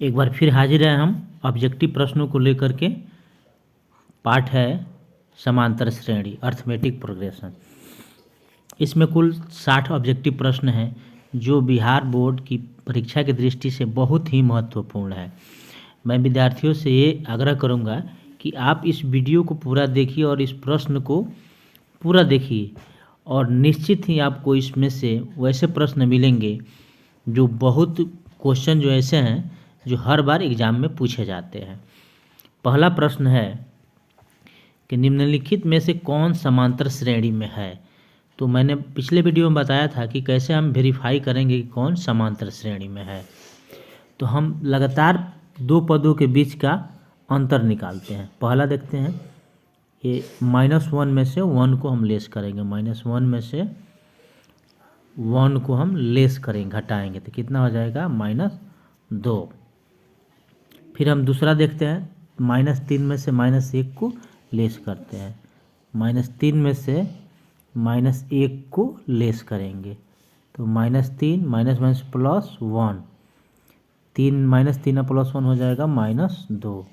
एक बार फिर हाजिर हैं हम ऑब्जेक्टिव प्रश्नों को लेकर के। पाठ है समांतर श्रेणी अर्थमेटिक प्रोग्रेशन। इसमें कुल 60 ऑब्जेक्टिव प्रश्न हैं जो बिहार बोर्ड की परीक्षा की दृष्टि से बहुत ही महत्वपूर्ण है। मैं विद्यार्थियों से ये आग्रह करूँगा कि आप इस वीडियो को पूरा देखिए और इस प्रश्न को पूरा देखिए, और निश्चित ही आपको इसमें से वैसे प्रश्न मिलेंगे जो बहुत क्वेश्चन जो ऐसे हैं जो हर बार एग्जाम में पूछे जाते हैं। पहला प्रश्न है कि निम्नलिखित में से कौन समांतर श्रेणी में है। तो मैंने पिछले वीडियो में बताया था कि कैसे हम वेरीफाई करेंगे कि कौन समांतर श्रेणी में है। तो हम लगातार दो पदों के बीच का अंतर निकालते हैं। पहला देखते हैं, ये -1 में से 1 को हम लेस करेंगे, -1 में से 1 को हम लेस करेंगे, घटाएंगे, तो कितना हो जाएगा -2। फिर हम दूसरा देखते हैं, -3 में से -1 को लेस करते हैं, -3 में से -1 को लेस करेंगे, तो -3 माइनस प्लस 1, 3 -3 प्लस 1 हो जाएगा -2,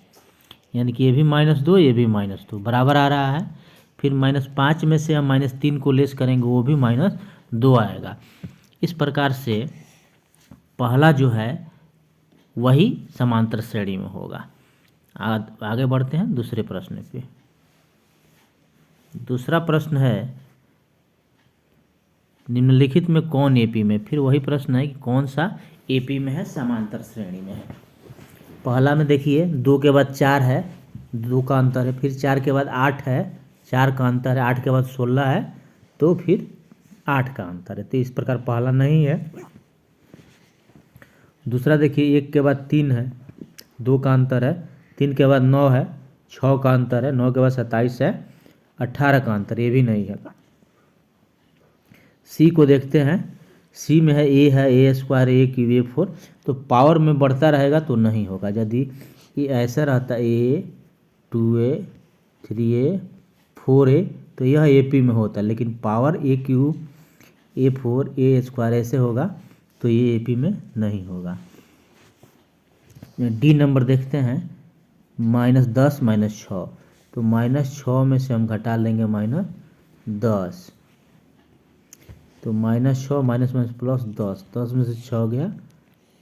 यानी कि ये भी -2 ये भी -2 बराबर आ रहा है। फिर -5 में से हम -3 को लेस करेंगे, वो भी -2 आएगा। इस प्रकार से पहला जो है वही समांतर श्रेणी में होगा। आगे बढ़ते हैं दूसरे प्रश्न पे। दूसरा प्रश्न है, निम्नलिखित में कौन एपी में। फिर वही प्रश्न है कि कौन सा एपी में है, समांतर श्रेणी में है। पहला में देखिए 2 के बाद 4 है, 2 का अंतर है। फिर 4 के बाद 8 है, 4 का अंतर है। 8 के बाद 16 है, तो फिर 8 का अंतर है। तो इस प्रकार पहला नहीं है। दूसरा देखिए 1 के बाद 3 है, 2 का अंतर है। 3 के बाद 9 है, 6 का अंतर है। 9 के बाद 27 है, 18 का अंतर, ये भी नहीं है। सी को देखते हैं, सी में है ए स्क्वायर ए क्यूब A4, तो पावर में बढ़ता रहेगा तो नहीं होगा। यदि ये ऐसा रहता A 2A 3A 4A तो यह AP में होता है, लेकिन power A cube A4 A square ऐसे होगा तो ये AP में नहीं होगा। डी नंबर देखते हैं, -10 -6, तो -6 में से हम घटा लेंगे -10, तो -6 माइनस प्लस 10, 10 में से 6 गया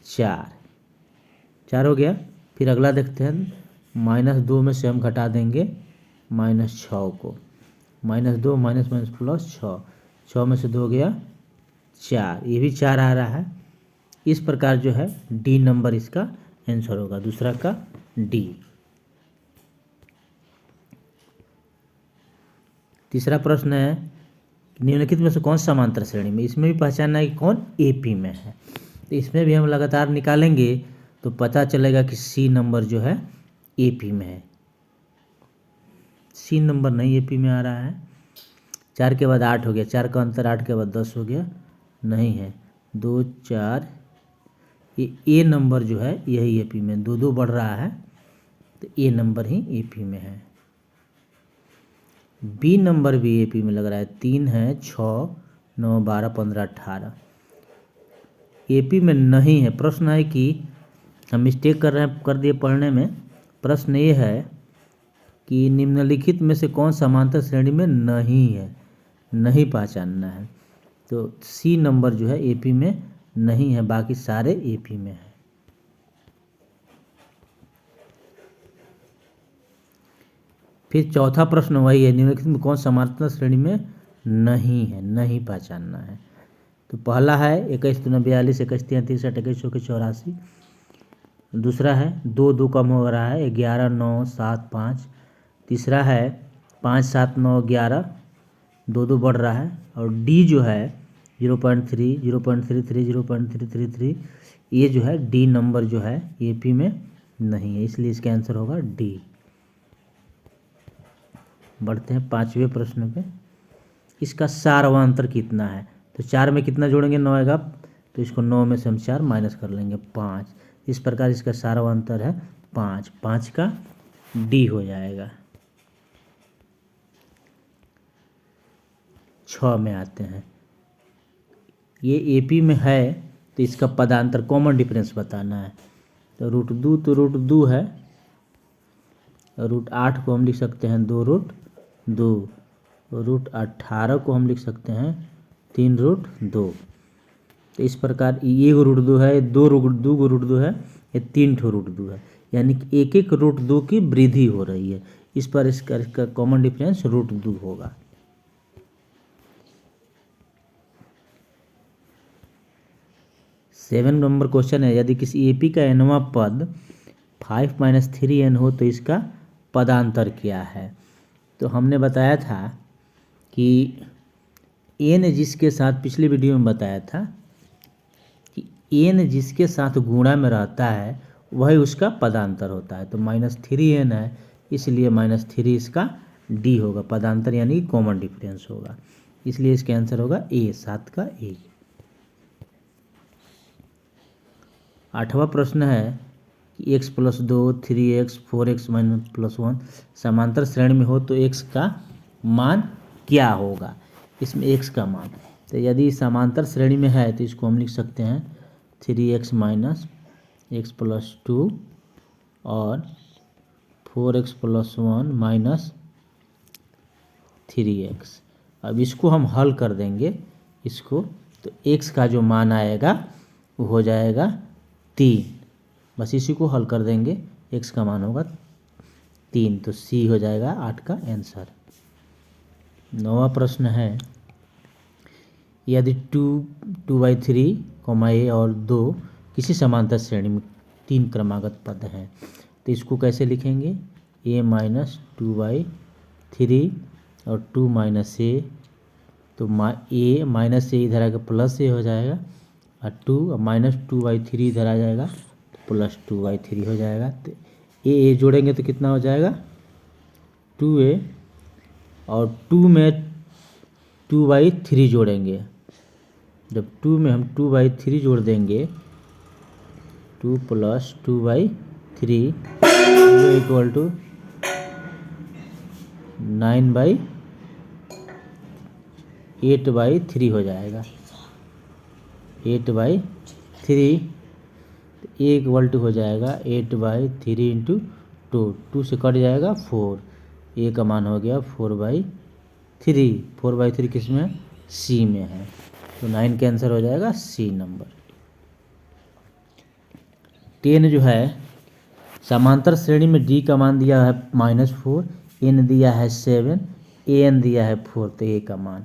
4 हो गया। फिर अगला देखते हैं, -2 में से हम घटा देंगे -6 को, -2 माइनस प्लस 6, 6 में से 2 गया 4, ये भी 4 आ रहा है। इस प्रकार जो है डी नंबर इसका आंसर होगा, दूसरा का डी। तीसरा प्रश्न है, निम्नलिखित में से कौन समांतर श्रेणी में। इसमें भी पहचानना है कि कौन एपी में है। तो इसमें भी हम लगातार निकालेंगे तो पता चलेगा कि सी नंबर जो है एपी में है। सी नंबर नहीं एपी में आ रहा है। 4 के बाद 8 हो गया, 4 का अंतर, 8 के बाद 10 हो गया, नहीं है। 2 4, ये ए नंबर जो है यही एपी में, 2 2 बढ़ रहा है, तो ए नंबर ही एपी में है। बी नंबर भी एपी में लग रहा है, 3 है, 6 9 12 15 18, एपी में नहीं है। प्रश्न है कि हम मिस्टेक कर दिए पढ़ने में। प्रश्न ये है कि निम्नलिखित में से कौन समांतर श्रेणी में नहीं है, नहीं पहचानना है। तो सी नंबर जो है एपी में नहीं है, बाकी सारे एपी में है। फिर चौथा प्रश्न वही है, निम्नलिखित में कौन समांतर श्रेणी में नहीं है, नहीं पहचानना है। तो पहला है 21 दूना 42, 21 तिया 63, 21 चौके 84। दूसरा है 2 2 कम हो रहा है, 11 9 7 5। तीसरा है 5 7 9 11, 2 2 बढ़ रहा है। और डी जो है 0.3 0.33 0.333, ये जो है डी नंबर जो है एपी में नहीं है, इसलिए इसका आंसर होगा डी। बढ़ते हैं 5वें प्रश्न पे। इसका सारवांतर कितना है। तो 4 में कितना जोड़ेंगे, 9 आएगा, तो इसको 9 में से हम 4 माइनस कर लेंगे 5। इस प्रकार इसका सारवांतर है 5, 5 का डी हो जाएगा। 6 में आते हैं, ये एपी में है तो इसका पदांतर कॉमन डिफरेंस बताना है। तो रूट 2 है, रूट 8 को हम लिख सकते हैं 2√2, रूट 18 को हम लिख सकते हैं 3√2। तो इस प्रकार ये रूट 2 है, 2 रूट 2 है, ये 3 ठो रूट 2 है, यानी कि एक एक रूट 2 की वृद्धि हो रही है। इस पर इसका कॉमन डिफरेंस रूट 2 होगा। सेवन नंबर क्वेश्चन है, यदि किसी एपी का nवां पद 5 - 3n हो तो इसका पदांतर क्या है। तो हमने बताया था कि n जिसके साथ, पिछली वीडियो में बताया था कि n जिसके साथ गुणा में रहता है वही उसका पदांतर होता है। तो -3n है, इसलिए -3 इसका डी होगा, पदांतर यानी कॉमन डिफरेंस होगा, इसलिए इसका आंसर होगा ए, 7 का ए। 8वां प्रश्न है कि x + 2, 3x, 4x - +1 समांतर श्रेणी में हो तो x का मान क्या होगा। इसमें x का मान, तो यदि समांतर श्रेणी में है तो इसको हम लिख सकते हैं 3x - x + 2 और 4x + 1 - 3x। अब इसको हम हल कर देंगे इसको, तो x का जो मान आएगा वो हो जाएगा 3, बस इसी को हल कर देंगे, x का मान होगा 3, तो C हो जाएगा 8 का आंसर। 9वां प्रश्न है, यदि 2/3, a और 2 किसी समांतर श्रेणी में 3 क्रमागत पद हैं तो इसको कैसे लिखेंगे। a - 2/3 और 2 - a, तो a माइनस ए इधर आकर +a हो जाएगा और 2 - 2/3 इधर आ जाएगा तो +2/3 हो जाएगा। तो ए जोड़ेंगे तो कितना हो जाएगा 2a, और 2 में 2/3 जोड़ेंगे, जब 2 में हम 2/3 जोड़ देंगे, 2 + 2/3 = 9/8/3 हो जाएगा, 8/3, तो a = हो जाएगा 8/3 × 2, 2 से कट जाएगा 4, a का मान हो गया 4/3, 4/3 किस में C में है, तो 9 का आंसर हो जाएगा C नंबर। 10 जो है, समांतर श्रेणी में D का मान दिया है -4, n दिया है 7, an दिया है 4, तो a का मान,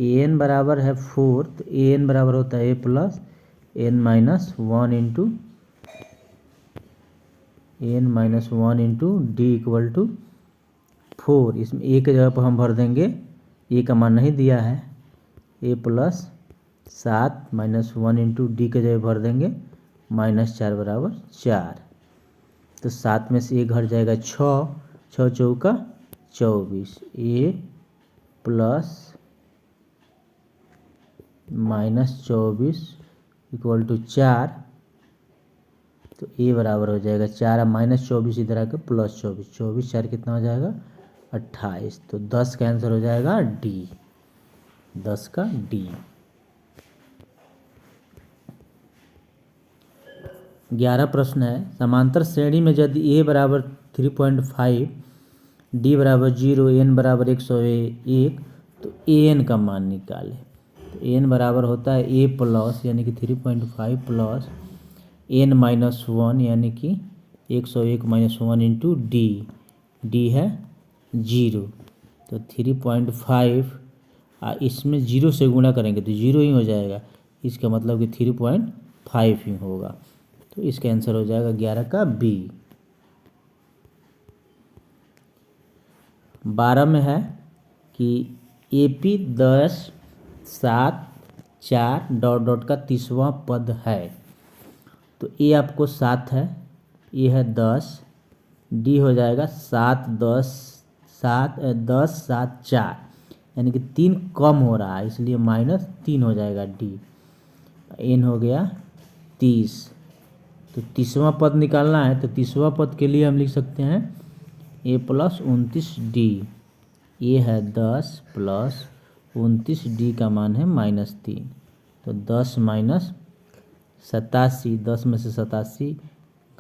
an बराबर है 4, तो an बराबर होता है a + n - 1 × d = 4। इसमें a के जगह पर हम भर देंगे, a का मान नहीं दिया है, a + 7 - 1 × d के जगह भर देंगे, -4 = 4, तो 7 में से 1 घट जाएगा 6, 6 × 4 = 24, a + -24 = 4, तो a बराबर हो जाएगा 4, अब -24 इधर आकर +24, 24 4 कितना हो जाएगा 28, तो 10 का आंसर हो जाएगा D, 10 का D। 11 प्रश्न है, समांतर श्रेणी में यदि a बराबर 3.5, d बराबर 0, n बराबर 101, तो an का मान निकालें। तो an बराबर होता है a + यानी कि 3.5 + n - 1 यानी कि 101 - 1 × d, d है 0, तो 3.5 इसमें 0 से गुणा करेंगे तो 0 ही हो जाएगा, इसका मतलब कि 3.5 ही होगा, तो इसका आंसर हो जाएगा 11 का B। 12 में है कि AP 10, 7, 4 ... का 30वां पद है, तो A आपको 7 है, A है 10, D हो जाएगा 7, 10, 7, 4, यानी कि 3 कम हो रहा है, इसलिए -3 हो जाएगा D, n हो गया 30, तो 30वां पद निकालना है, तो 30वां पद के लिए हम लिख सकते हैं a + 29d, a है 10 + 29d का मान है -3, तो 10 - 87, 10 में से 87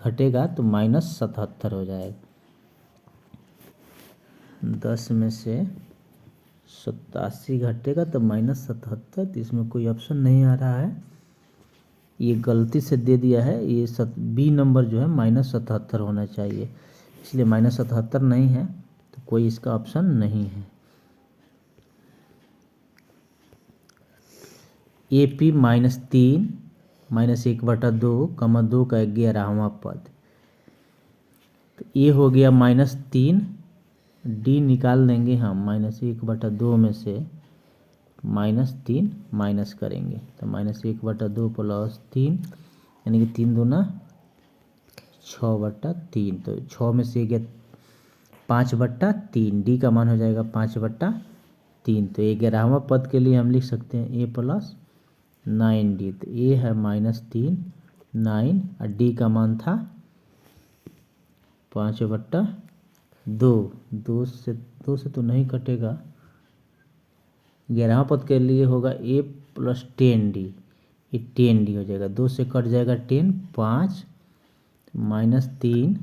घटेगा तो -77 हो जाएगा। 10 में से 87 घटेगा तो -77, तो इसमें कोई ऑप्शन नहीं आ रहा है, ये गलती से दे दिया है। ये बी नंबर जो है -77 होना चाहिए, इसलिए -77 नहीं है, तो कोई इसका ऑप्शन नहीं है। AP -3 -1/2 कमा 2 का 11वां पद, तो ये हो गया -3, डी निकाल देंगे हम, -1/2 में से -3 माइनस करेंगे तो -1/2 + 3 यानी कि 3 दूना 6/3, तो 6 में से गया 5/3, डी का मान हो जाएगा 5/3। तो 11वां पद के लिए हम लिख सकते हैं A + 9D, तो A है -3 9 और डी का मान था 5/2, 2 से तो नहीं कटेगा। 11वां पद के लिए होगा A + 10D, ये 10D हो जाएगा, 2 से कट जाएगा 10, 5 -3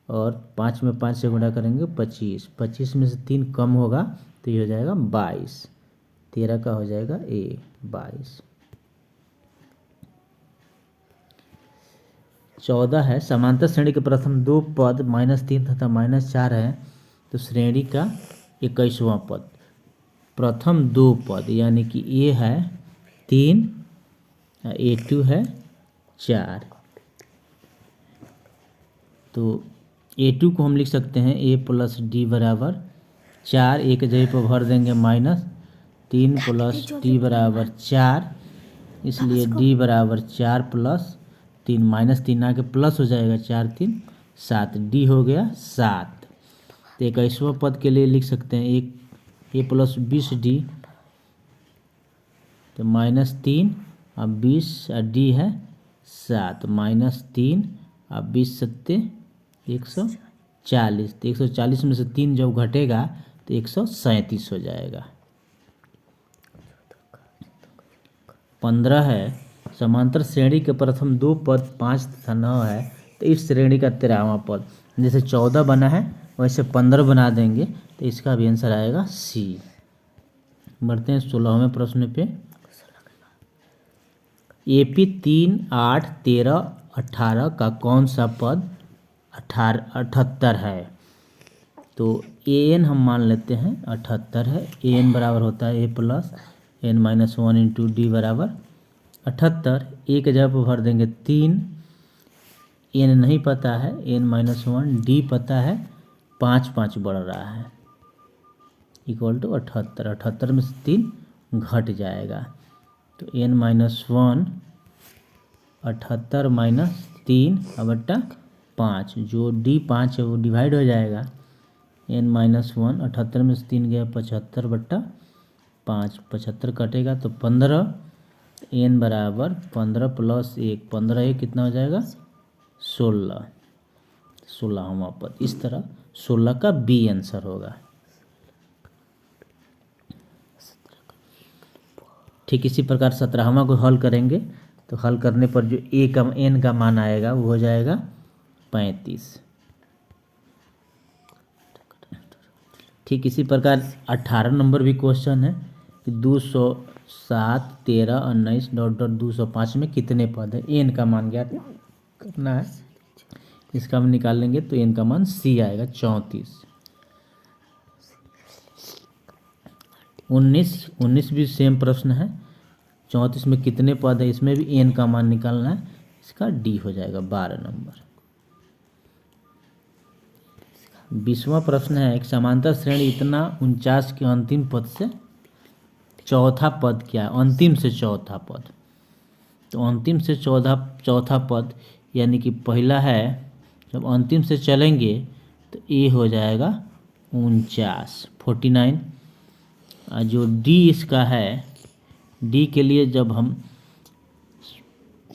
और 5 में 5 से गुणा करेंगे 25, 25 में से 3 कम होगा तो ये हो जाएगा 22, 13 का हो जाएगा A 22। 14 है, समांतर श्रेणी के प्रथम 2 पद -3 तथा -4 है, तो श्रेणी का 21वां पद, प्रथम 2 पद यानी कि A है 3, A2 है 4, तो A2 को हम लिख सकते हैं A + D = 4, एक जगह पर भर देंगे -3 + D = 4, इसलिए D = 4 + 3, -3 आके प्लस हो जाएगा, 4 3 7, D हो गया 7। तो 21वां पद के लिए लिख सकते हैं A + 20D, तो -3 और 20 और D है 7, -3 और 20 7 140, तो 140 में से 3 जब घटेगा तो 137 हो जाएगा। 15 है, समांतर श्रेणी के प्रथम 2 पद 5 तथा 9 है, तो इस श्रेणी का 13वां पद, जैसे 14 बना है वैसे 15 बना देंगे, तो इसका भी आंसर आएगा C। बढ़ते हैं 16वें प्रश्न पे। AP 3 8 13 18 का कौन सा पद 78 है, तो AN हम मान लेते हैं 78 है, AN बराबर होता है A + n - 1 × D = 78, एक जगह पर भर देंगे 3, N नहीं पता है, n - 1, D पता है, 5 5 बढ़ रहा है, = 78, 78 में से 3 घट जाएगा, तो n - 1 78 - 3/5, जो D 5 है वो डिवाइड हो जाएगा, n - 1 78 में से 3 गया 75/5, 75 कटेगा तो 15, n = 15 + 1, 15 1 कितना हो जाएगा 16, 16वां पद। इस तरह 16 का B आंसर होगा। ठीक इसी प्रकार 17वां को हल करेंगे, तो हल करने पर जो n का मान आएगा वो हो जाएगा 35। ठीक इसी प्रकार 18 नंबर भी क्वेश्चन है कि 207 13 19 ... 205 में कितने पद है, n का मान ज्ञात करना है, इसका हम निकाल लेंगे तो n का मान C आएगा 34। 19 भी सेम प्रश्न है, 34 में कितने पद है, इसमें भी n का मान निकालना है, इसका D हो जाएगा 12 नंबर। 20वां प्रश्न है, एक समांतर श्रेणी इतना 49 के अंतिम पद से चौथा पद क्या है, अंतिम से चौथा पद, तो अंतिम से चौथा पद यानी कि पहला है, जब अंतिम से चलेंगे तो A हो जाएगा 49 49, और जो D इसका है, D के लिए जब हम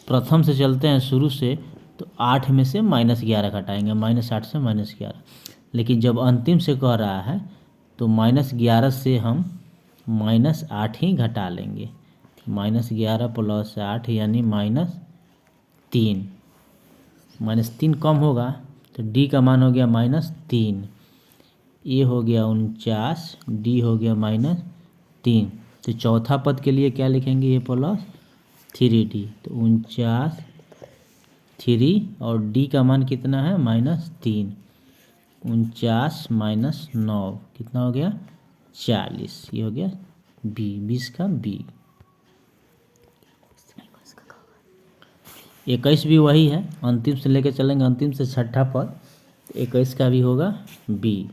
प्रथम से चलते हैं शुरू से तो 8 में से -11 घटाएंगे, -8 से -11, लेकिन जब अंतिम से कह रहा है तो -11 से हम -8 ही घटा लेंगे, -11 + 8 यानी -3, -3 कम होगा तो डी का मान हो गया -3, ए हो गया 49, डी हो गया -3। तो चौथा पद के लिए क्या लिखेंगे, ए प्लस 3D। तो 49 3 और डी का मान कितना है -3, 49 -9 कितना हो गया 40। ये हो गया बी, 20 का बी। 21 भी वही है, अंतिम से लेके चलेंगे अंतिम से छठा पद। 21 का भी होगा बी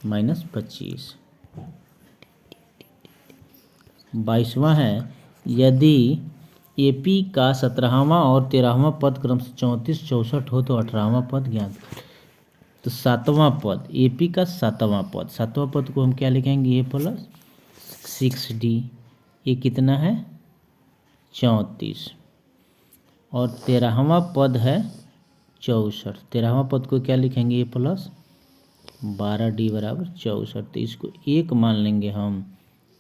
-25। 22वां है, यदि एपी का 17वां और 13वां पद क्रम से 34 64 हो तो 18वां पद ज्ञात करें। तो 7वां पद, एपी का 7वां पद, 7वां पद को हम क्या लिखेंगे, ए प्लस 6D। ये कितना है 34। और 13वां पद है 64, 13वां पद को क्या लिखेंगे, ए प्लस 12D बराबर 64। तो इसको 1 मान लेंगे हम,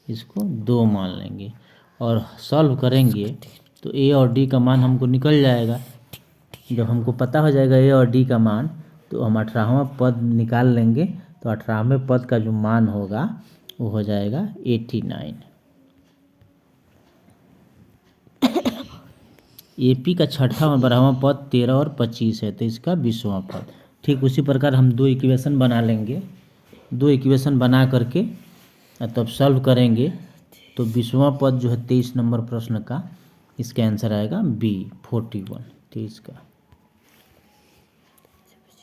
इसको 2 मान लेंगे और सॉल्व करेंगे तो ए और डी का मान हमको निकल जाएगा। जब हमको पता हो जाएगा ए और डी का मान तो हम 18वां पद निकाल लेंगे। तो 18वें पद का जो मान होगा वो हो जाएगा 89। एपी का छठा और 12वां पद 13 और 25 है तो इसका 20वां पद। ठीक उसी प्रकार हम 2 इक्वेशन बना लेंगे, 2 इक्वेशन बना करके तब सॉल्व करेंगे। तो 20वां पद जो है 23 नंबर प्रश्न का, इसका आंसर आएगा बी 41 23 का।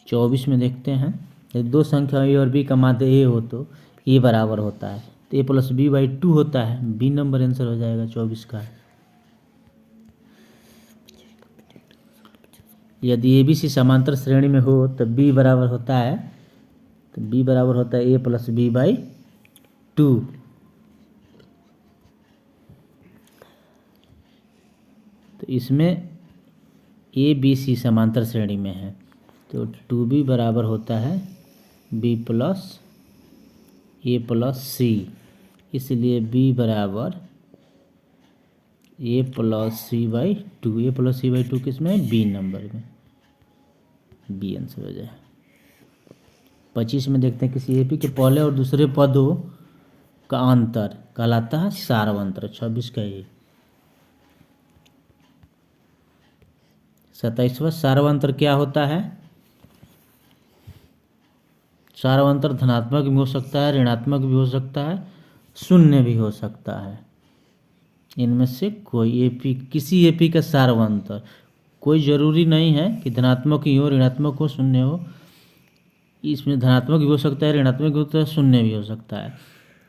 24 में देखते हैं, यदि 2 संख्या ए और बी का माध्य ए हो तो ए बराबर होता है, तो ए प्लस बी बाई 2 होता है, बी नंबर आंसर हो जाएगा 24 का। यदि ए बी सी समांतर श्रेणी में हो तो बी बराबर होता है, तो बी बराबर होता है ए प्लस बी बाई 2। तो इसमें ए बी सी समांतर श्रेणी में है तो 2b बराबर होता है b plus A plus C, इसलिए b बराबर A plus C by 2। A plus C by 2 किस में, बी नंबर में, बी आंसर हो जाए। 25 में देखते हैं, किसी एपी के पहले और दूसरे पदों का अंतर कहलाता है सारवंतर। 26 का ये। 27वां, सारवंतर क्या होता है। सारवंतर धनात्मक भी हो सकता है, ऋणात्मक भी हो सकता है, शून्य भी हो सकता है। इनमें से कोई एपी, किसी एपी का सारवंतर, कोई ज़रूरी नहीं है कि धनात्मक ही हो, ऋणात्मक हो, शून्य हो। इसमें धनात्मक भी हो सकता है, ऋणात्मक भी हो सकता है, शून्य भी हो सकता है।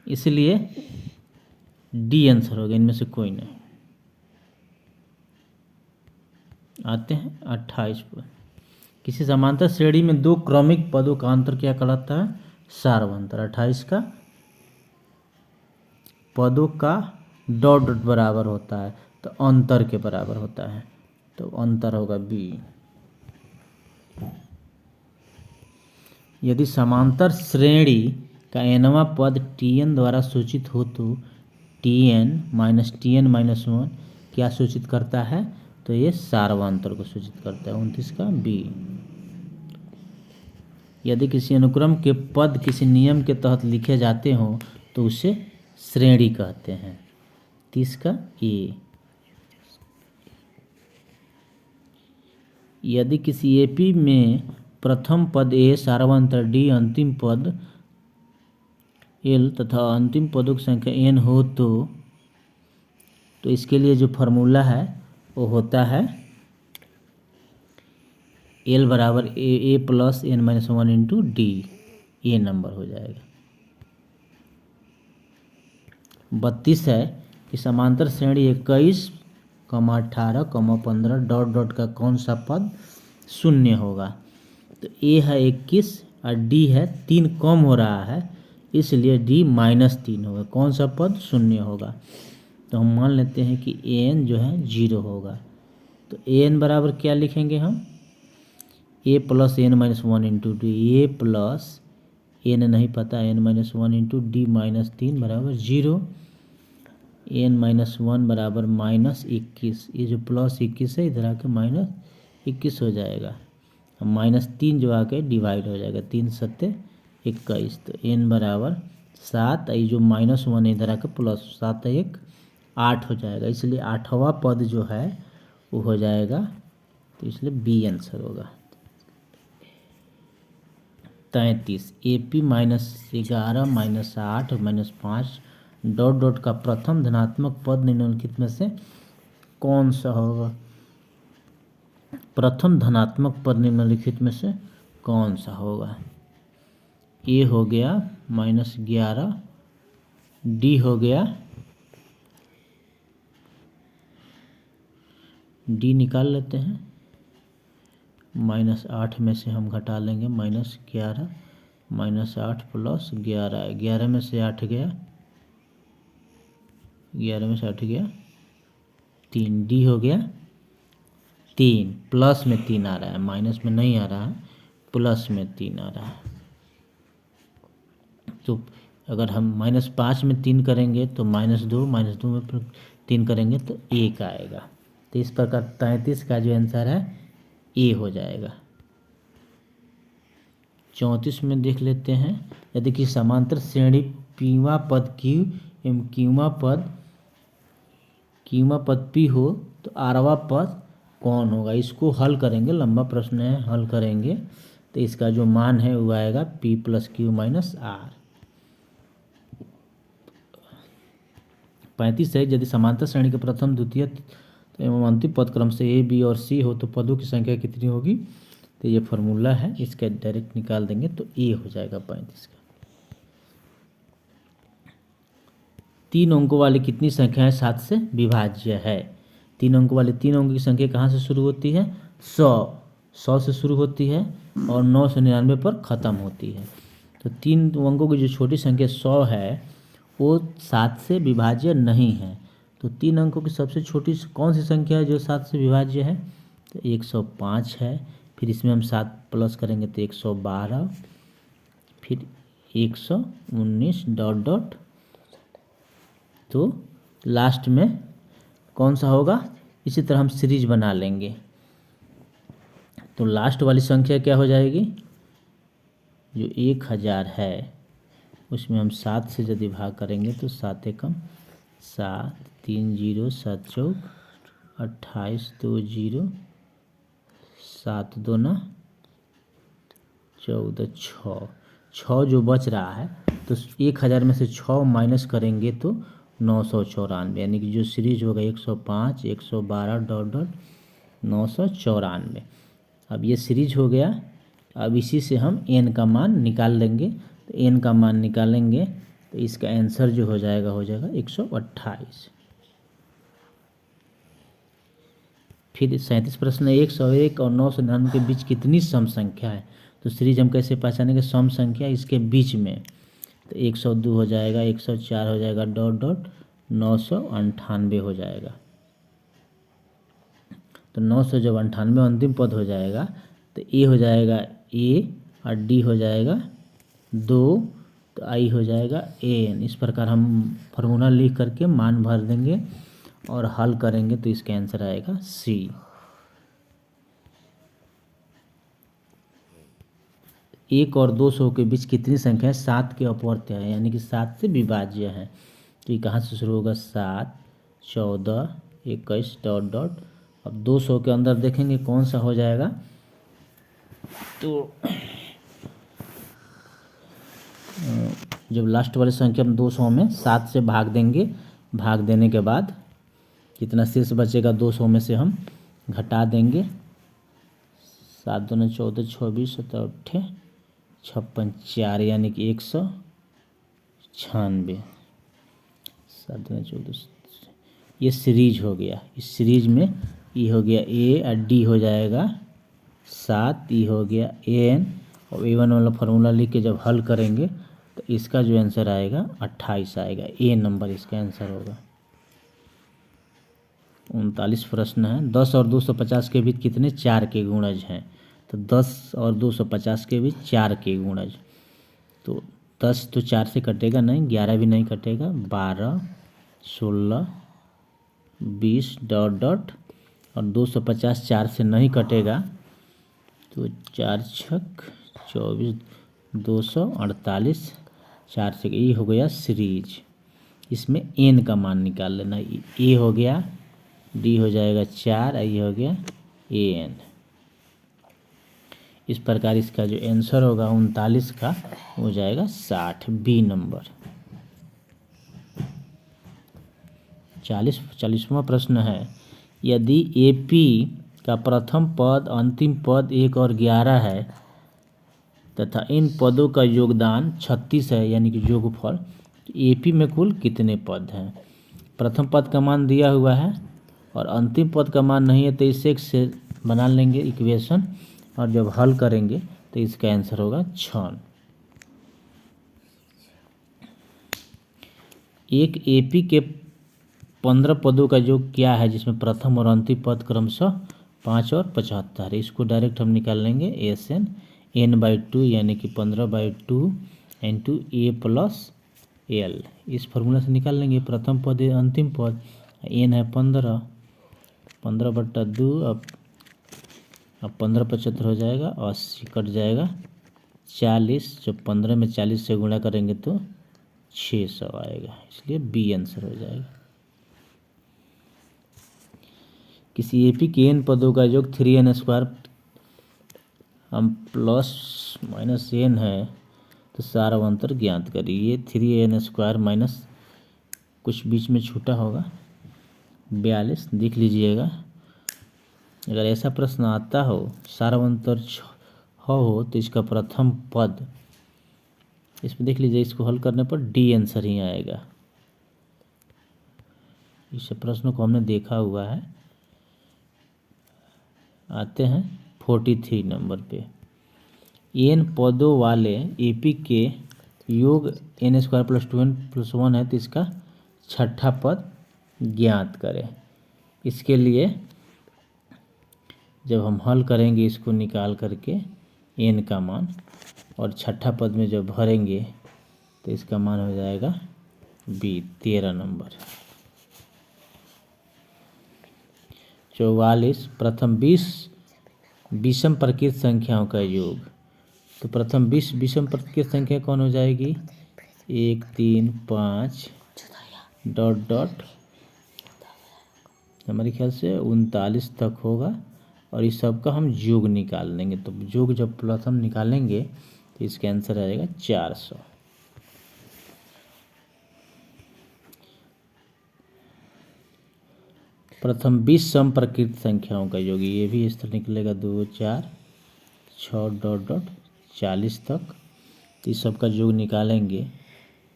इसलिए डी आंसर होगा, इनमें से कोई नहीं। आते हैं 28 पर। किसी समांतर श्रेणी में 2 क्रमिक पदों का अंतर क्या कहलाता है, सारवंतर। 28 का, पदों का डॉट डॉट बराबर होता है तो अंतर के बराबर होता है, तो अंतर होगा बी। यदि समांतर श्रेणी का nवां पद Tn द्वारा सूचित हो तो Tn माइनस Tn माइनस 1 क्या सूचित करता है, तो ये सारवंतर को सूचित करता है। 29 का बी। यदि किसी अनुक्रम के पद किसी नियम के तहत लिखे जाते हों तो उसे श्रेणी कहते हैं। 30 का ए। यदि किसी एपी में प्रथम पद ए, सारवंतर डी, अंतिम पद एल तथा अंतिम पदों की संख्या एन हो तो इसके लिए जो फार्मूला है वो होता है एल बराबर A plus N minus 1 into D. A number हो जाएगा। 32 है कि समांतर श्रेणी 21, 18, 15 डॉट डॉट का कौन सा पद शून्य होगा। तो ए है 21 और डी है 3 कम हो रहा है, इसलिए डी -3 होगा। कौन सा पद शून्य होगा, तो हम मान लेते हैं कि एन जो है 0 होगा। तो एन बराबर क्या लिखेंगे हम, A plus N minus 1 into D. A plus N नहीं पता, एन माइनस 1 इंटू डी -3 बराबर 0। एन माइनस 1 बराबर -21। ये जो +21 है इधर आके 21 हो जाएगा। -3 जो आके डिवाइड हो जाएगा, 3 सत्ते 21। तो n बराबर 7, ये जो -1 इधर आकर +7 1 8 हो जाएगा। इसलिए 8वां पद जो है वो हो जाएगा, तो इसलिए बी आंसर होगा। 33 AP -11 -8 -5 डॉट डॉट का प्रथम धनात्मक पद निम्नलिखित में से कौन सा होगा? प्रथम धनात्मक पद निम्नलिखित में से कौन सा होगा? ए हो गया -11, डी हो गया, डी निकाल लेते हैं, -8 में से हम घटा लेंगे -11, -8 + 11, 11 में से 8 गया, 11 में से 8 गया 3, डी हो गया 3, प्लस में 3 आ रहा है, माइनस में नहीं आ रहा है, प्लस में 3 आ रहा है। तो अगर हम -5 में 3 करेंगे तो -2 में फिर 3 करेंगे तो 1 आएगा। तो इस प्रकार 33 का जो आंसर है ए हो जाएगा। 34 में देख लेते हैं, यदि कि समांतर श्रेणी पीवा पद Q एवं क्यूवा पद P हो तो आरवा पद कौन होगा? इसको हल करेंगे, लंबा प्रश्न है, हल करेंगे तो इसका जो मान है वो आएगा P + Q - R। 35 है, यदि समांतर श्रेणी के प्रथम द्वितीय एवं अंतिम पद क्रम से A B और C हो तो पदों की संख्या कितनी होगी? तो ये फार्मूला है, इसका डायरेक्ट निकाल देंगे तो ए हो जाएगा 35 का। 3 अंकों वाली कितनी संख्याएं 7 से विभाज्य है? 3 अंकों वाली 3 अंकों की संख्या कहाँ से शुरू होती है? 100 से शुरू होती है और 999 पर ख़त्म होती है। तो 3 अंकों की जो छोटी संख्या 100 है वो 7 से विभाज्य नहीं है। तो 3 अंकों की सबसे छोटी कौन सी संख्या है जो 7 से विभाज्य है? तो 105 है। फिर इसमें हम 7 प्लस करेंगे तो 112, फिर 119 डॉट डॉट, तो लास्ट में कौन सा होगा? इसी तरह हम सीरीज बना लेंगे। तो लास्ट वाली संख्या क्या हो जाएगी? जो 1000 है उसमें हम 7 से यदि भाग करेंगे तो 7 एकम 7, 3 0 7 चौक 28, 2 0 7 2 14, 6 जो बच रहा है तो 1000 में से 6 माइनस करेंगे तो 994, यानी कि जो सीरीज होगा 105 112 डॉट डॉट 994। अब ये सीरीज हो गया। अब इसी से हम n का मान निकाल लेंगे। तो n का मान निकालेंगे तो इसका आंसर जो हो जाएगा 128। फिर 37 प्रश्न, 101 और 999 के बीच कितनी सम संख्या है? तो सीरीज हम कैसे पहचानेंगे? सम संख्या इसके बीच में, तो 102 हो जाएगा, 104 हो जाएगा डॉट डॉट 998 हो जाएगा। तो 900 जब 98 अंतिम पद हो जाएगा तो ए हो जाएगा ए और डी हो जाएगा 2, तो आई हो जाएगा एन। इस प्रकार हम फार्मूला लिख करके मान भर देंगे और हल करेंगे तो इसका आंसर आएगा सी। एक और 200 के बीच कितनी संख्या है 7 के अपवर्त्य है, यानी कि 7 से विभाज्य है? तो ये कहाँ से शुरू होगा? 7, 14, 21 डॉट डॉट। अब 200 के अंदर देखेंगे कौन सा हो जाएगा। तो जब लास्ट वाली संख्या हम 200 में 7 से भाग देंगे, भाग देने के बाद कितना शेष बचेगा 200 में से हम घटा देंगे। 7 दूना 14, 26 7 8 56 4, यानी कि 196। 7 दूना 14, ये सीरीज हो गया। इस सीरीज में ई हो गया ए और डी हो जाएगा 7, ई हो गया एन, और A1 वाला फार्मूला लिख के जब हल करेंगे तो इसका जो आंसर आएगा 28 आएगा। ए नंबर इसका आंसर होगा। 39 प्रश्न है, 10 और 250 के बीच कितने 4 के गुणज हैं? तो 10 और 250 के बीच 4 के गुणज, तो 10 तो 4 से कटेगा नहीं, 11 भी नहीं कटेगा, 12 16 20 डॉट डॉट और 250 4 से नहीं कटेगा, तो 4 छक 24, 248, 4 से ये हो गया सीरीज। इसमें एन का मान निकाल लेना, ए हो गया, डी हो जाएगा 4, ये हो गया ए एन। इस प्रकार इसका जो आंसर होगा 39 का हो जाएगा 60, बी नंबर। 40वां प्रश्न है, यदि एपी का प्रथम पद, अंतिम पद 1 और 11 है तथा इन पदों का योगदान 36 है, यानी कि योगफल, एपी में कुल कितने पद हैं? प्रथम पद का मान दिया हुआ है और अंतिम पद का मान नहीं है, तो इसे से बना लेंगे इक्वेशन, और जब हल करेंगे तो इसका आंसर होगा 6। एक एपी के 15 पदों का योग क्या है, जिसमें प्रथम और अंतिम पद क्रमशः 5 और 75 है। इसको डायरेक्ट हम निकाल लेंगे, एस एन n/2 यानी कि 15/2 इंटू ए प्लस एल। इस फॉर्मूला से निकाल लेंगे प्रथम पद अंतिम पद, एन है 15, 15/2, अब 15 75 हो जाएगा, 80 कट जाएगा, 40, जब 15 में 40 से गुणा करेंगे तो 600 आएगा, इसलिए बी आंसर हो जाएगा। किसी एपी के एन पदों का योग 3n² हम प्लस माइनस एन है तो सारा अंतर ज्ञात करिए। 3n² माइनस कुछ बीच में छूटा होगा 42, देख लीजिएगा। अगर ऐसा प्रश्न आता हो सारा अंतर हो तो इसका प्रथम पद, इसमें देख लीजिए, इसको हल करने पर डी आंसर ही आएगा। इस प्रश्न को हमने देखा हुआ है। आते हैं 43 नंबर पे, एन पदों वाले एपी के योग n² + 2n + 1 है, तो इसका छठा पद ज्ञात करें। इसके लिए जब हम हल करेंगे इसको निकाल करके एन का मान, और छठा पद में जब भरेंगे तो इसका मान हो जाएगा बी, 13 नंबर। 44, प्रथम 20 विषम प्रकृत संख्याओं का योग। तो प्रथम 20 विषम प्रकृत संख्या कौन हो जाएगी? 1 3 5 ... हमारे ख्याल से 39 तक होगा, और इस सब का हम योग निकाल लेंगे। तो योग जब प्रथम निकालेंगे तो इसका आंसर आएगा 400। प्रथम 20 सम प्रकृत संख्याओं का योग, ये भी इस तरह निकलेगा, 2 4 6 ... 40 तक। इस सब का योग निकालेंगे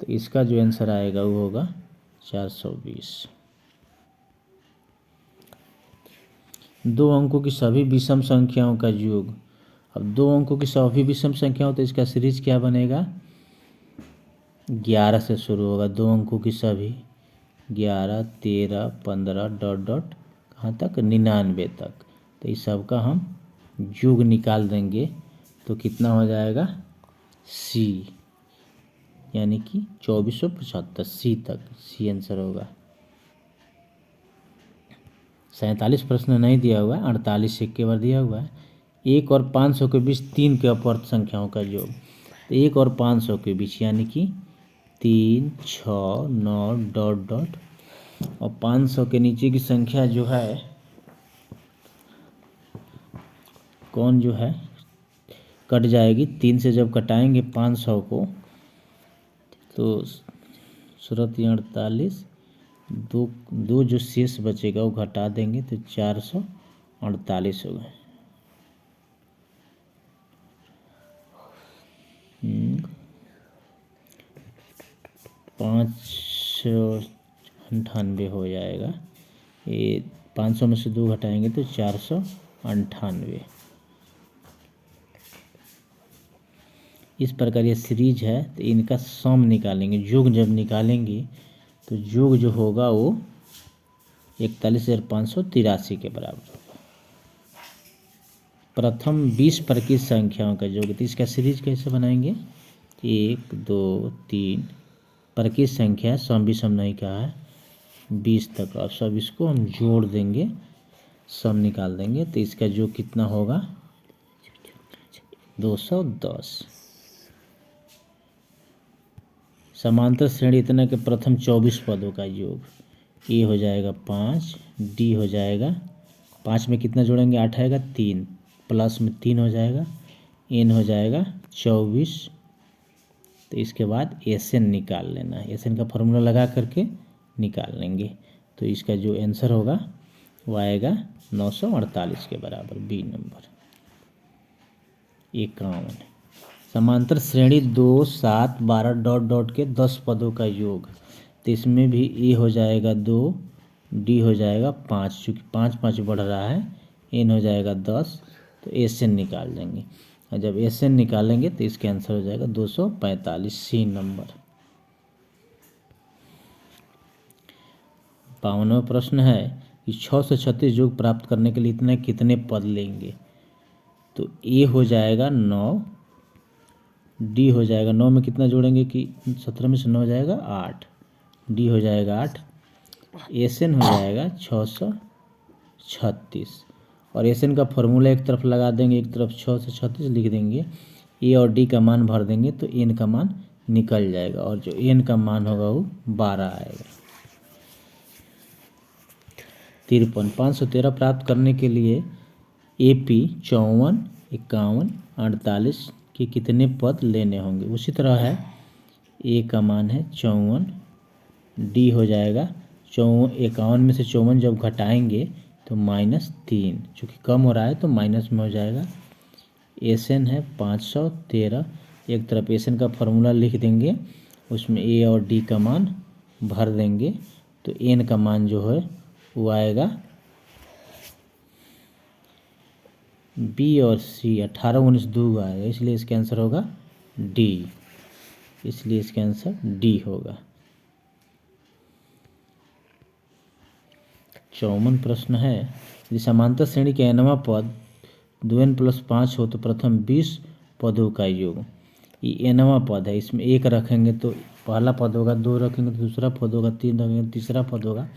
तो इसका जो आंसर आएगा वो होगा 420। 2 अंकों की सभी विषम संख्याओं का योग। अब 2 अंकों की सभी विषम संख्याओं, तो इसका सीरीज क्या बनेगा? 11 से शुरू होगा, 2 अंकों की सभी, 11 13 15 ... कहाँ तक? 99 तक। तो इस सब का हम योग निकाल देंगे तो कितना हो जाएगा? सी, यानी कि 2475, सी तक, सी आंसर होगा। 47 प्रश्न नहीं दिया हुआ है, 48 एक के बार दिया हुआ है। 1 और 500 के बीच 3 के अपवर्त संख्याओं का योग। तो 1 और 500 के बीच, यानी कि 3 6 9 ... और 500 के नीचे की संख्या जो है कौन जो है कट जाएगी। 3 से जब कटाएंगे 500 को तो सूरत 48, दो जो शेष बचेगा वो घटा देंगे तो 448 होगा। 598 हो जाएगा। ये 500 में से 2 घटाएंगे तो 498। इस प्रकार ये सीरीज है, तो इनका सम निकालेंगे। योग जब निकालेंगे तो योग जो होगा वो 41,583 के बराबर होगा। प्रथम 20 प्रकृत संख्याओं का योग। तो इसका सीरीज कैसे बनाएंगे? 1 2 3 प्रकृत संख्या, सम विषम नहीं कहा है, 20 तक। अब सब इसको हम जोड़ देंगे सब निकाल देंगे तो इसका जो कितना होगा 210। समांतर श्रेणी इतना के प्रथम 24 पदों का योग। ए हो जाएगा 5, डी हो जाएगा 5 में कितना जोड़ेंगे 8 आएगा 3, प्लस में 3 हो जाएगा, एन हो जाएगा 24। तो इसके बाद एस एन निकाल लेना है। एस एन का फॉर्मूला लगा करके निकाल लेंगे तो इसका जो आंसर होगा वो आएगा 948 के बराबर, बी नंबर 51। समांतर श्रेणी 2, 7, 12 डॉट डॉट के 10 पदों का योग। तो इसमें भी ए हो जाएगा 2, डी हो जाएगा 5, चूँकि 5 5 बढ़ रहा है, एन हो जाएगा 10। तो एस एन निकाल देंगे और जब एस एन निकालेंगे तो इसके आंसर हो जाएगा 245, सी नंबर। 52वां प्रश्न है कि 6 से 36 योग प्राप्त करने के लिए इतने कितने पद लेंगे। तो ए हो जाएगा 9, डी हो जाएगा 9 में कितना जोड़ेंगे कि 17 में से 9 हो जाएगा 8, डी हो जाएगा 8, एस एन हो जाएगा 636। और एस एन का फॉर्मूला एक तरफ लगा देंगे, एक तरफ 6 से 36 लिख देंगे, ए और डी का मान भर देंगे तो एन का मान निकल जाएगा और जो एन का मान होगा वो 12 आएगा। 53 513 प्राप्त करने के लिए AP 54, 51, 48 के कितने पद लेने होंगे। उसी तरह है, ए का मान है 54, डी हो जाएगा 51 में से 54 जब घटाएंगे तो -3, चूँकि कम हो रहा है तो माइनस में हो जाएगा। एस एन है 513, एक तरफ एस एन का फॉर्मूला लिख देंगे, उसमें ए और डी का मान भर देंगे तो एन का मान जो है वो आएगा बी और सी 18 19 2 आएगा, इसलिए इसका आंसर होगा डी, इसलिए इसका आंसर डी होगा। 54वां प्रश्न है यदि समांतर श्रेणी के nवां पद 2n + 5 हो तो प्रथम 20 पदों का योग। ये nवां पद है, इसमें 1 रखेंगे तो पहला पद होगा, 2 रखेंगे तो दूसरा पद होगा, 3 रखेंगे तो तीसरा पद होगा।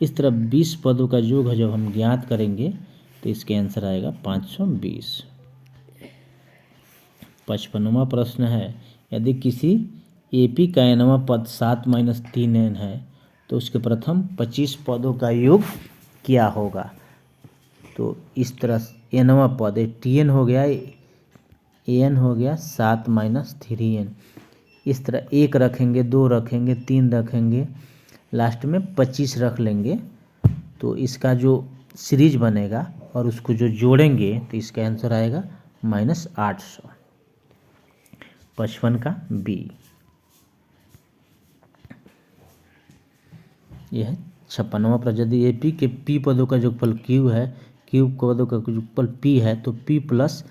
इस तरह 20 पदों का योग है, जब हम ज्ञात करेंगे तो इसके आंसर आएगा 520। 55वां प्रश्न है यदि किसी एपी का nवां पद 7 - 3n है तो उसके प्रथम 25 पदों का योग क्या होगा। तो इस तरह nवां पद tn हो गया, an हो गया 7 - 3n, इस तरह 1 रखेंगे, 2 रखेंगे, 3 रखेंगे, लास्ट में 25 रख लेंगे तो इसका जो सीरीज बनेगा और उसको जो जोड़ेंगे तो इसका आंसर आएगा -800। 55 का बी। यह है 56वां प्रश्न यदि एपी के पी पदों का जोगफल क्यू है, क्यू पदों का जोगफल पी है तो पी प्लस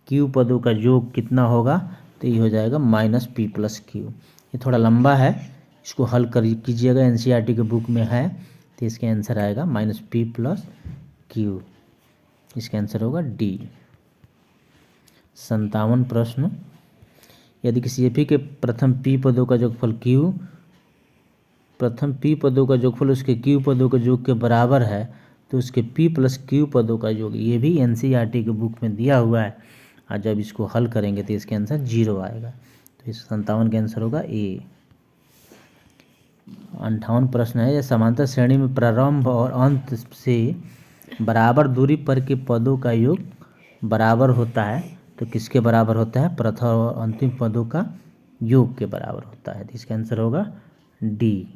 क्यू पदों का योग कितना होगा। तो ये हो जाएगा -p + q। ये थोड़ा लंबा है, इसको हल कर कीजिएगा, एनसीईआरटी के बुक में है। तो इसका आंसर आएगा -p + q, इसका आंसर होगा डी। 57वां प्रश्न यदि किसी एपी के प्रथम p पदों का जोगफल q, प्रथम p पदों का जोगफल उसके q पदों के योग के बराबर है तो उसके p + q पदों का योग, ये भी एनसीईआरटी के बुक में दिया हुआ है, और जब इसको हल करेंगे तो इसके आंसर 0 आएगा। तो इस 57 का आंसर होगा ए। 58वां प्रश्न है यह समांतर श्रेणी में प्रारंभ और अंत से बराबर दूरी पर के पदों का योग बराबर होता है तो किसके बराबर होता है। प्रथम और अंतिम पदों का योग के बराबर होता है, तो इसका आंसर होगा डी।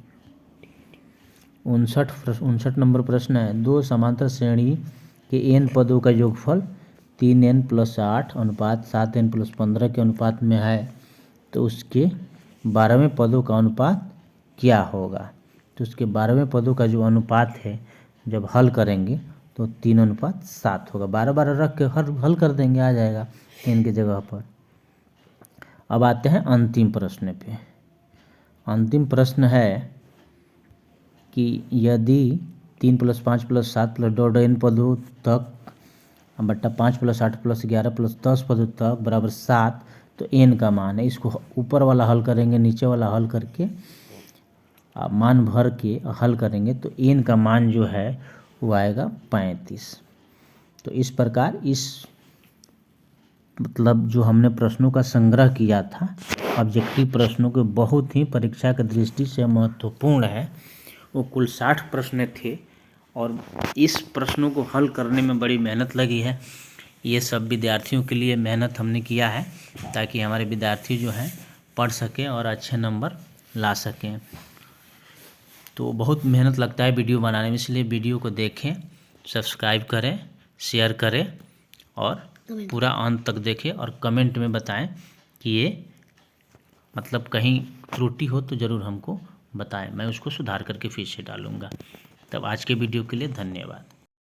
59 नंबर प्रश्न है दो समांतर श्रेणी के n पदों का योगफल 3n + 8 अनुपात 7n + 15 के अनुपात में है तो उसके 12वें पदों का अनुपात क्या होगा। तो उसके 12वें पदों का जो अनुपात है जब हल करेंगे तो 3:7 होगा। 12 रख के हल कर देंगे, आ जाएगा n की जगह पर। अब आते हैं अंतिम प्रश्न पे। अंतिम प्रश्न है कि यदि 3 + 5 + 7 + डॉट n पदों तक बट्टा 5 + 8 + 11 + 10 पदों तक बराबर 7 तो n का मान है। इसको ऊपर वाला हल करेंगे, नीचे वाला हल करके मान भर के हल करेंगे तो n का मान जो है वो आएगा 35। तो इस प्रकार इस मतलब जो हमने प्रश्नों का संग्रह किया था, ऑब्जेक्टिव प्रश्नों के बहुत ही परीक्षा की दृष्टि से महत्वपूर्ण है, वो कुल 60 प्रश्न थे और इस प्रश्नों को हल करने में बड़ी मेहनत लगी है। ये सब विद्यार्थियों के लिए मेहनत हमने किया है ताकि हमारे विद्यार्थी जो हैं पढ़ सकें और अच्छे नंबर ला सकें। तो बहुत मेहनत लगता है वीडियो बनाने में, इसलिए वीडियो को देखें, सब्सक्राइब करें, शेयर करें और पूरा अंत तक देखें और कमेंट में बताएं कि ये मतलब कहीं त्रुटि हो तो ज़रूर हमको बताएं, मैं उसको सुधार करके फिर से डालूँगा। तब आज के वीडियो के लिए धन्यवाद।